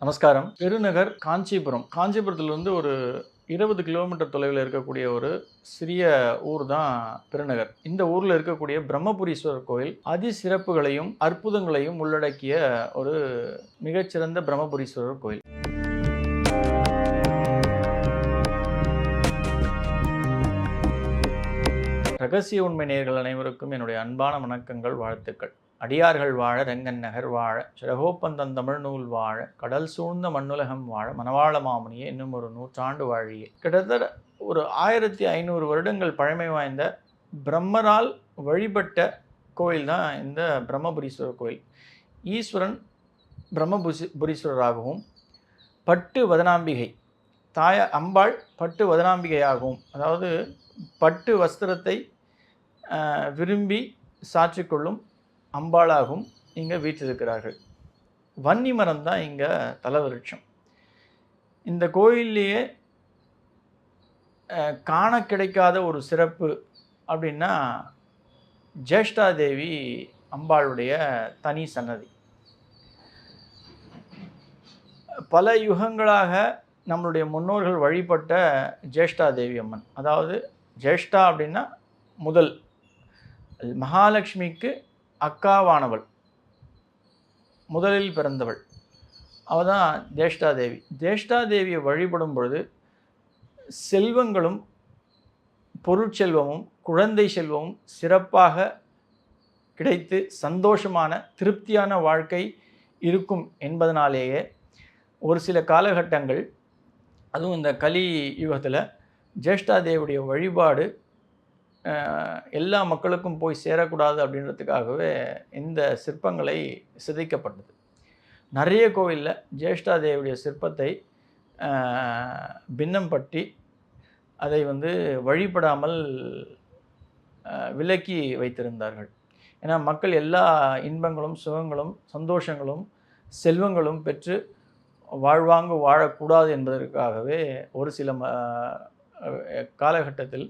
நமஸ்காரம். பெருநகர் காஞ்சிபுரம். காஞ்சிபுரத்திலிருந்து ஒரு 20 கிலோமீட்டர் தொலைவில் இருக்கக்கூடிய ஒரு சிறிய ஊர் தான் பெருநகர். இந்த ஊரில் இருக்கக்கூடிய பிரம்மபுரீஸ்வரர் கோயில் அதிசிறப்புகளையும் அற்புதங்களையும் உள்ளடக்கிய ஒரு மிகச்சிறந்த பிரம்மபுரீஸ்வரர் கோயில். ரகசிய உண்மை நேயர்கள் அனைவருக்கும் என்னுடைய அன்பான வணக்கங்கள், வாழ்த்துக்கள். அடியார்கள் வாழ, ரெங்கன் நகர் வாழ, சிறகோப்பந்தன் தமிழ் நூல் வாழ, கடல் சூழ்ந்த மண்ணுலகம் வாழ, மணவாள மாமுனியே இன்னும் ஒரு 100 ஆண்டு வாழியே. கிட்டத்தட்ட ஒரு 1500 வருடங்கள் பழமை வாய்ந்த பிரம்மரால் வழிபட்ட கோயில் தான் இந்த பிரம்மபுரீஸ்வரர் கோயில். ஈஸ்வரன் பிரம்மபுரீஸ்வரராகவும், பட்டு வதனாம்பிகை தாய அம்பாள் பட்டு வதனாம்பிகையாகவும், அதாவது பட்டு வஸ்திரத்தை விரும்பி சாற்றிக்கொள்ளும் அம்பாளாகவும் இங்கே வீற்றிருக்கிறார்கள். வன்னி மரம் தான் இங்கே தலவிருட்சம். இந்த கோயில்லையே காண கிடைக்காத ஒரு சிறப்பு அப்படின்னா ஜேஷ்டாதேவி அம்பாளுடைய தனி சன்னதி. பல யுகங்களாக நம்மளுடைய முன்னோர்கள் வழிபட்ட ஜேஷ்டாதேவி அம்மன், அதாவது ஜேஷ்டா அப்படின்னா முதல், மகாலட்சுமிக்கு அக்காவானவள், முதலில் பிறந்தவள், அவள் தான் ஜேஷ்டாதேவி. ஜேஷ்டாதேவியை வழிபடும் பொழுது செல்வங்களும் பொருட்செல்வமும் குழந்தை செல்வமும் சிறப்பாக கிடைத்து சந்தோஷமான திருப்தியான வாழ்க்கை இருக்கும் என்பதனாலேயே ஒரு சில காலகட்டங்கள், அதுவும் இந்த கலி யுகத்தில் ஜேஷ்டாதேவியுடைய வழிபாடு எல்லா மக்களுக்கும் போய் சேரக்கூடாது அப்படின்றதுக்காகவே இந்த சிற்பங்களை சிதைக்கப்பட்டது. நிறைய கோவிலில் ஜேஷ்டாதேவியுடைய சிற்பத்தை பின்னம் பட்டி அதை வழிபடாமல் விலக்கி வைத்திருந்தார்கள். ஏன்னா மக்கள் எல்லா இன்பங்களும் சுகங்களும் சந்தோஷங்களும் செல்வங்களும் பெற்று வாழ்வாங்கு வாழக்கூடாது என்பதற்காகவே ஒரு சில காலகட்டத்தில்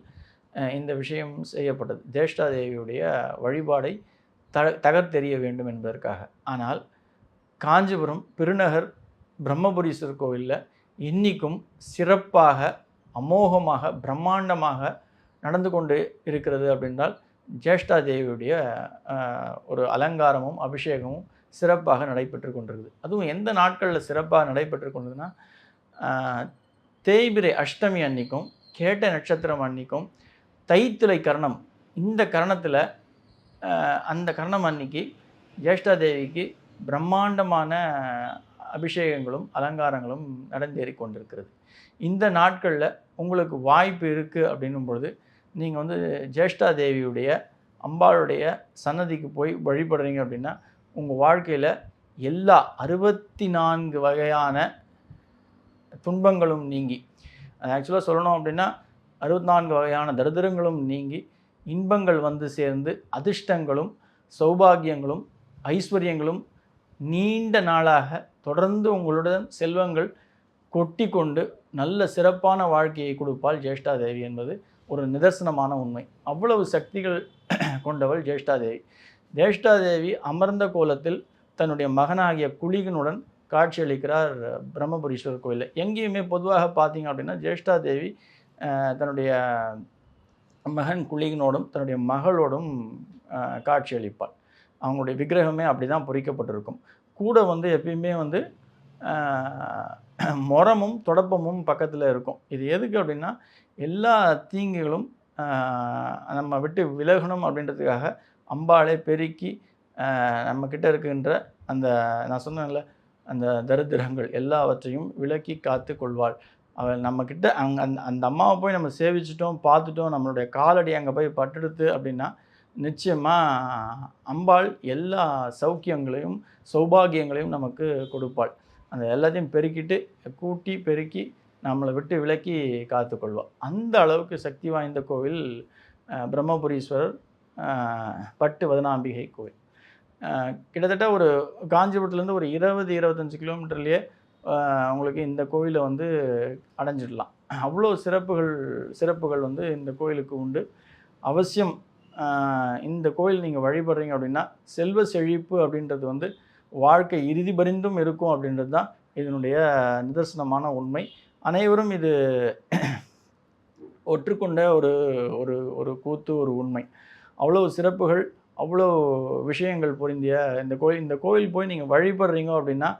இந்த விஷயம் செய்யப்பட்டது. ஜேஷ்டாதேவியுடைய வழிபாடை தகர்த்தெறிய வேண்டும் என்பதற்காக. ஆனால் காஞ்சிபுரம் பெருநகர் பிரம்மபுரீஸ்வரர் கோவிலில் இன்றைக்கும் சிறப்பாக அமோகமாக பிரம்மாண்டமாக நடந்து கொண்டு இருக்கிறது அப்படின்றால் ஜேஷ்டாதேவியுடைய ஒரு அலங்காரமும் அபிஷேகமும் சிறப்பாக நடைபெற்று கொண்டிருக்குது. அதுவும் எந்த நாட்களில் சிறப்பாக நடைபெற்று கொண்டதுன்னா, தேய்பிரை அஷ்டமி அன்னைக்கும், கேட்ட நட்சத்திரம் அன்னைக்கும், தைத்துளை கரணம், இந்த கரணத்தில் அந்த கரணம் அன்னைக்கு ஜேஷ்டாதேவிக்கு பிரம்மாண்டமான அபிஷேகங்களும் அலங்காரங்களும் நடந்தேறி கொண்டிருக்கிறது. இந்த நாட்களில் உங்களுக்கு வாய்ப்பு இருக்குது அப்படின்னும் பொழுது நீங்கள் ஜேஷ்டாதேவியுடைய அம்பாளுடைய சன்னதிக்கு போய் வழிபடுறீங்க அப்படின்னா உங்கள் வாழ்க்கையில் எல்லா 64 வகையான துன்பங்களும் நீங்கி, ஆக்சுவலாக சொல்லணும் அப்படின்னா 64 வகையான தரித்திரங்களும் நீங்கி இன்பங்கள் சேர்ந்து அதிர்ஷ்டங்களும் சௌபாகியங்களும் ஐஸ்வர்யங்களும் நீண்ட நாளாக தொடர்ந்து உங்களுடன் செல்வங்கள் கொட்டி கொண்டு நல்ல சிறப்பான வாழ்க்கையை கொடுப்பாள் ஜேஷ்டாதேவி என்பது ஒரு நிதர்சனமான உண்மை. அவ்வளவு சக்திகள் கொண்டவள் ஜேஷ்டாதேவி. ஜேஷ்டாதேவி அமர்ந்த கோலத்தில் தன்னுடைய மகனாகிய குளிகனுடன் காட்சியளிக்கிறார் பிரம்மபுரீஸ்வரர் கோயிலில். எங்கேயுமே பொதுவாக பார்த்தீங்க அப்படின்னா ஜேஷ்டாதேவி தன்னுடைய மகன் குளிகனோடும் தன்னுடைய மகளோடும் காட்சியளிப்பாள். அவங்களுடைய விக்கிரகமே அப்படி தான் பொறிக்கப்பட்டிருக்கும். கூட எப்பயுமே முரமும் தொடப்பமும் பக்கத்தில் இருக்கும். இது எதுக்கு அப்படின்னா எல்லா தீங்குகளும் நம்ம விட்டு விலகணும் அப்படின்றதுக்காக அம்பாளை பெருக்கி நம்மக்கிட்ட இருக்கின்ற அந்த, நான் சொன்னேன்ல, அந்த தரித்திரங்கள் எல்லாவற்றையும் விலக்கி காத்து கொள்வாள். அவள் நம்மக்கிட்ட அந்த அம்மாவை போய் நம்ம சேவிச்சிட்டோம், பார்த்துட்டோம், நம்மளுடைய காலடி அங்கே போய் பட்டெடுத்து அப்படின்னா நிச்சயமாக அம்பாள் எல்லா சௌக்கியங்களையும் சௌபாகியங்களையும் நமக்கு கொடுப்பாள். அந்த எல்லாத்தையும் பெருக்கிட்டு கூட்டி பெருக்கி நம்மளை விட்டு விலக்கி காத்துக்கொள்வாள். அந்த அளவுக்கு சக்தி வாய்ந்த கோவில் பிரம்மபுரீஸ்வரர் பட்டு வதனாம்பிகை கோவில். கிட்டத்தட்ட ஒரு காஞ்சிபுரத்துலேருந்து ஒரு 20-25 கிலோமீட்டர்லேயே உங்களுக்கு இந்த கோயிலை அடைஞ்சிடலாம். அவ்வளோ சிறப்புகள் இந்த கோயிலுக்கு உண்டு. அவசியம் இந்த கோயில் நீங்கள் வழிபடுறீங்க அப்படின்னா செல்வ செழிப்பு அப்படின்றது வாழ்க்கை இறுதி பரிந்தும் இருக்கும் அப்படின்றது தான் இதனுடைய நிதர்சனமான உண்மை. அனைவரும் இது ஒற்றுக்கொண்ட ஒரு ஒரு ஒரு கூத்து, ஒரு உண்மை. அவ்வளோ சிறப்புகள், அவ்வளோ விஷயங்கள் பொருந்திய இந்த கோவில் போய் நீங்கள் வழிபடுறீங்க அப்படின்னா,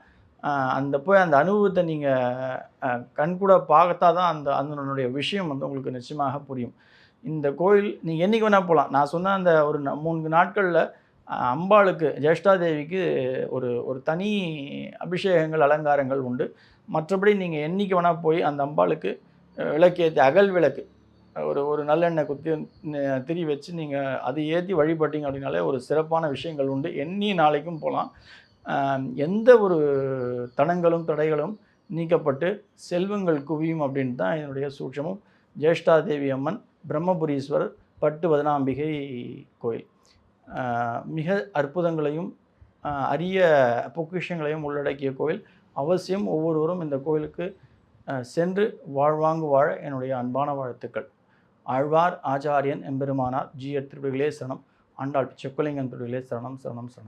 அந்த அனுபவத்தை நீங்கள் கண்கூட பார்த்தா தான் அதனுடைய விஷயம் உங்களுக்கு நிச்சயமாக புரியும். இந்த கோயில் நீங்க என்னைக்கு வேணா போலாம். நான் சொன்ன அந்த ஒரு 3 நாட்கள்ல அம்பாளுக்கு ஜேஷ்டாதேவிக்கு ஒரு ஒரு தனி அபிஷேகங்கள், அலங்காரங்கள் உண்டு. மற்றபடி நீங்க என்னைக்கு வேணா போய் அந்த அம்பாளுக்கு விளக்கேத்தி அகல் விளக்கு ஒரு ஒரு நல்லெண்ணெய் குத்தி திரி வச்சு நீங்க அதை ஏத்தி வழிபட்டீங்க அப்படின்னாலே ஒரு சிறப்பான விஷயங்கள் உண்டு. எண்ணிய நாளைக்கும் போலாம். எந்த ஒரு தடங்களும், தடைகளும் நீக்கப்பட்டு செல்வங்கள் குவியும் அப்படின்னு தான் இதனுடைய சூட்சமம். ஜேஷ்டாதேவி அம்மன், பிரம்மபுரீஸ்வரர், பட்டு வதனாம்பிகை கோயில். மிக அற்புதங்களையும் அரிய பொக்கிஷங்களையும் உள்ளடக்கிய கோயில். அவசியம் ஒவ்வொருவரும் இந்த கோயிலுக்கு சென்று வாழ்வாங்கு வாழ என்னுடைய அன்பான வாழ்த்துக்கள். ஆழ்வார் ஆச்சாரியன் எம்பெருமானார் ஜீயர் திருவடிகளே சரணம். ஆண்டாள் சொக்கலிங்கன் திருவடிகளே சரணம் சரணம் சரணம்.